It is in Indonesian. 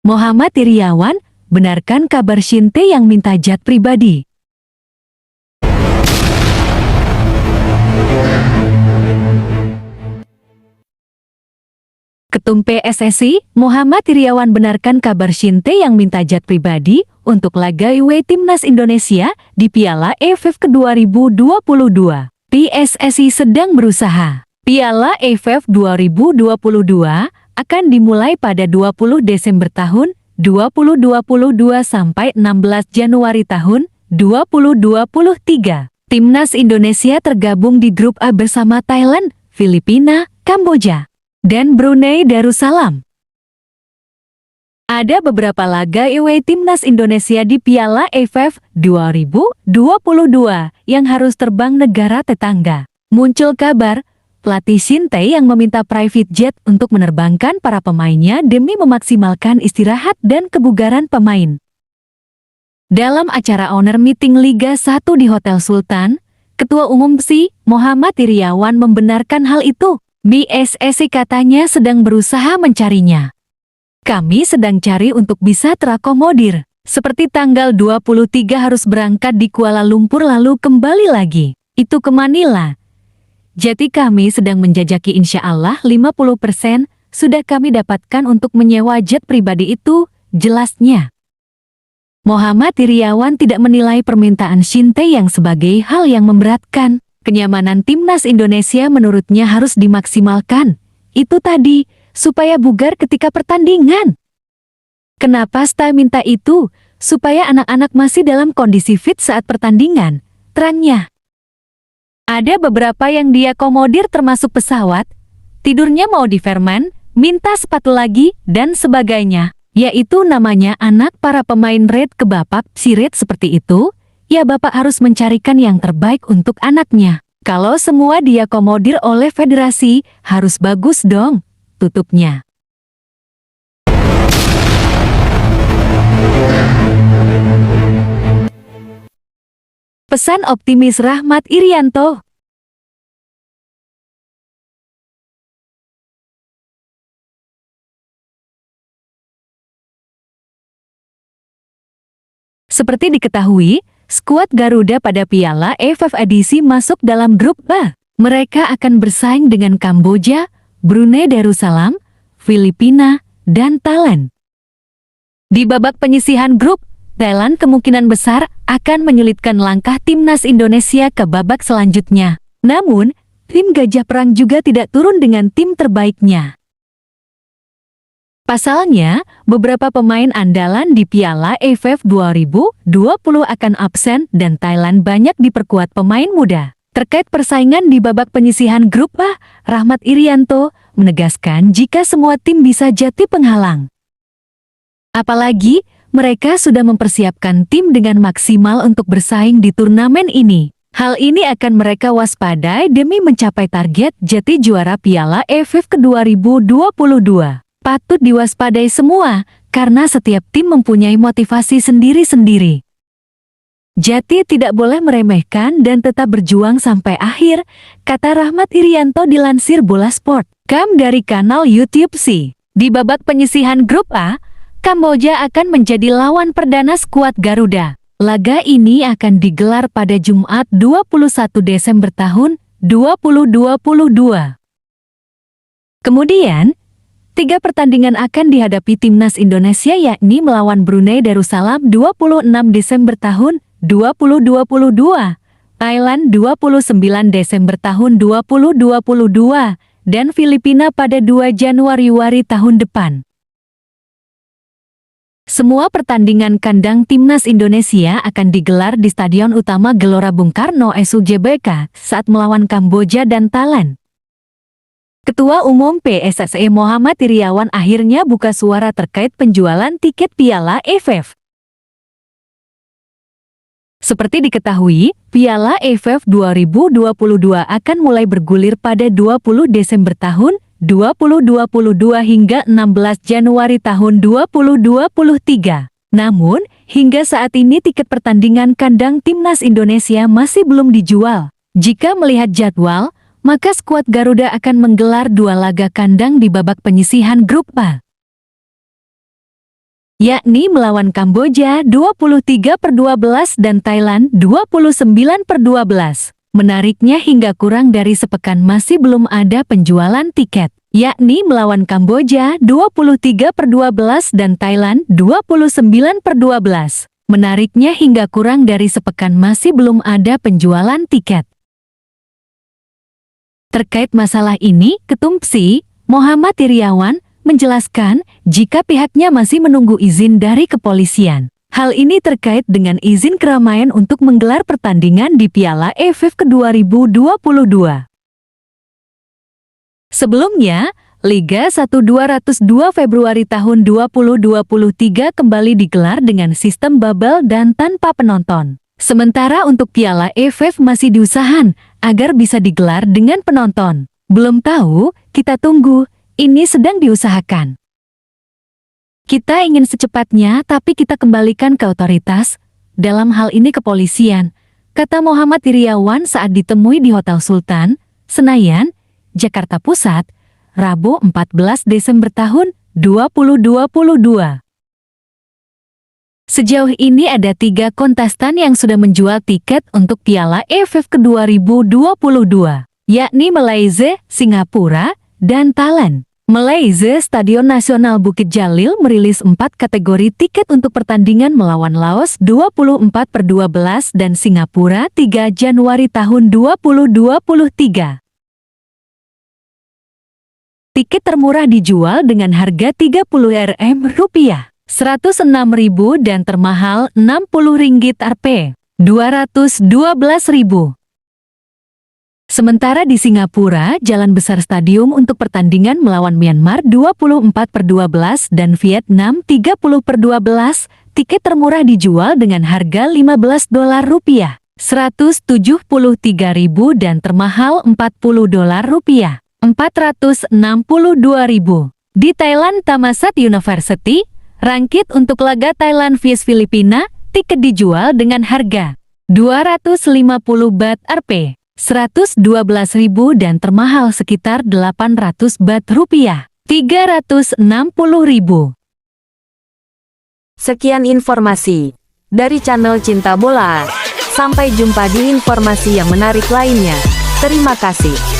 Muhammad Iriawan, benarkan kabar Shin Tae-yang minta jet pribadi? Ketum PSSI, Muhammad Iriawan benarkan kabar Shin Tae-yang minta jet pribadi untuk laga away Timnas Indonesia di Piala AFF ke 2022. PSSI sedang berusaha. Piala AFF 2022 akan dimulai pada 20 Desember tahun 2022 sampai 16 Januari tahun 2023. Timnas Indonesia tergabung di grup A bersama Thailand, Filipina, Kamboja, dan Brunei Darussalam. Ada beberapa laga away Timnas Indonesia di Piala AFF 2022 yang harus terbang negara tetangga. Muncul kabar pelatih Shin Tae yang meminta private jet untuk menerbangkan para pemainnya demi memaksimalkan istirahat dan kebugaran pemain. Dalam acara owner meeting Liga 1 di Hotel Sultan, Ketua Umum PSSI, Muhammad Iriawan membenarkan hal itu. PSSI katanya sedang berusaha mencarinya. Kami sedang cari untuk bisa terakomodir. Seperti tanggal 23 harus berangkat di Kuala Lumpur lalu kembali lagi. Itu ke Manila. Jadi kami sedang menjajaki insya Allah 50% sudah kami dapatkan untuk menyewa jet pribadi itu, jelasnya. Muhammad Iriawan tidak menilai permintaan Shin Tae yang sebagai hal yang memberatkan. Kenyamanan Timnas Indonesia menurutnya harus dimaksimalkan. Itu tadi, supaya bugar ketika pertandingan. Kenapa Sta minta itu? Supaya anak-anak masih dalam kondisi fit saat pertandingan, terangnya. Ada beberapa yang diakomodir termasuk pesawat, tidurnya mau di Verman, minta sepatu lagi, dan sebagainya. Yaitu namanya anak para pemain red ke bapak, si red seperti itu, ya bapak harus mencarikan yang terbaik untuk anaknya. Kalau semua diakomodir oleh federasi, harus bagus dong, tutupnya. Pesan optimis Rahmat Irianto. Seperti diketahui, skuad Garuda pada Piala AFF edisi masuk dalam grup B. Mereka akan bersaing dengan Kamboja, Brunei Darussalam, Filipina, dan Thailand. Di babak penyisihan grup, Thailand kemungkinan besar akan menyulitkan langkah Timnas Indonesia ke babak selanjutnya. Namun, tim Gajah Perang juga tidak turun dengan tim terbaiknya. Pasalnya, beberapa pemain andalan di Piala AFF 2020 akan absen dan Thailand banyak diperkuat pemain muda. Terkait persaingan di babak penyisihan grup A, Rahmat Irianto menegaskan jika semua tim bisa jadi penghalang. Apalagi, mereka sudah mempersiapkan tim dengan maksimal untuk bersaing di turnamen ini. Hal ini akan mereka waspadai demi mencapai target jadi juara Piala AFF ke 2022. Patut diwaspadai semua, karena setiap tim mempunyai motivasi sendiri-sendiri. Jadi tidak boleh meremehkan dan tetap berjuang sampai akhir, kata Rahmat Irianto dilansir Bola Sport. Dari kanal YouTube PSSI. Di babak penyisihan grup A, Kamboja akan menjadi lawan perdana skuad Garuda. Laga ini akan digelar pada Jumat 21 Desember tahun 2022. Kemudian, 3 pertandingan akan dihadapi Timnas Indonesia yakni melawan Brunei Darussalam 26 Desember tahun 2022, Thailand 29 Desember tahun 2022, dan Filipina pada 2 Januari tahun depan. Semua pertandingan kandang Timnas Indonesia akan digelar di Stadion Utama Gelora Bung Karno SUGBK saat melawan Kamboja dan Thailand. Ketua Umum PSSI Muhammad Iriawan akhirnya buka suara terkait penjualan tiket Piala AFF. Seperti diketahui, Piala AFF 2022 akan mulai bergulir pada 20 Desember tahun 2022 hingga 16 Januari tahun 2023. Namun, hingga saat ini tiket pertandingan kandang Timnas Indonesia masih belum dijual. Jika melihat jadwal, maka skuad Garuda akan menggelar 2 laga kandang di babak penyisihan grup A. yakni melawan Kamboja 23-12 dan Thailand 29-12. Menariknya hingga kurang dari sepekan masih belum ada penjualan tiket, yakni melawan Kamboja 23-12 dan Thailand 29-12. Menariknya hingga kurang dari sepekan masih belum ada penjualan tiket. Terkait masalah ini, Ketum PSI, Muhammad Iriawan, menjelaskan jika pihaknya masih menunggu izin dari kepolisian. Hal ini terkait dengan izin keramaian untuk menggelar pertandingan di Piala AFF ke-2022. Sebelumnya, Liga 1 202 Februari tahun 2023 kembali digelar dengan sistem bubble dan tanpa penonton. Sementara untuk Piala AFF masih diusahakan agar bisa digelar dengan penonton. Belum tahu, kita tunggu, ini sedang diusahakan. Kita ingin secepatnya, tapi kita kembalikan ke otoritas, dalam hal ini kepolisian, kata Muhammad Iriawan saat ditemui di Hotel Sultan, Senayan, Jakarta Pusat, Rabu 14 Desember tahun 2022. Sejauh ini ada 3 kontestan yang sudah menjual tiket untuk Piala AFF ke-2022, yakni Malaysia, Singapura, dan Thailand. Malaysia Stadion Nasional Bukit Jalil merilis 4 kategori tiket untuk pertandingan melawan Laos 24/12 dan Singapura 3 Januari tahun 2023. Tiket termurah dijual dengan harga Rp30.000, Rp106.000 dan termahal Rp60 Rp. 212.000. Sementara di Singapura, jalan besar stadium untuk pertandingan melawan Myanmar 24/12 dan Vietnam 30/12, tiket termurah dijual dengan harga $15, Rp173.000 dan termahal $40, Rp462.000. Di Thailand Thammasat University, rangkit untuk laga Thailand vs Filipina, tiket dijual dengan harga Rp250 Rp. 112.000 dan termahal sekitar 800 baht rupiah, 360.000. Sekian informasi dari channel Cinta Bola. Sampai jumpa di informasi yang menarik lainnya. Terima kasih.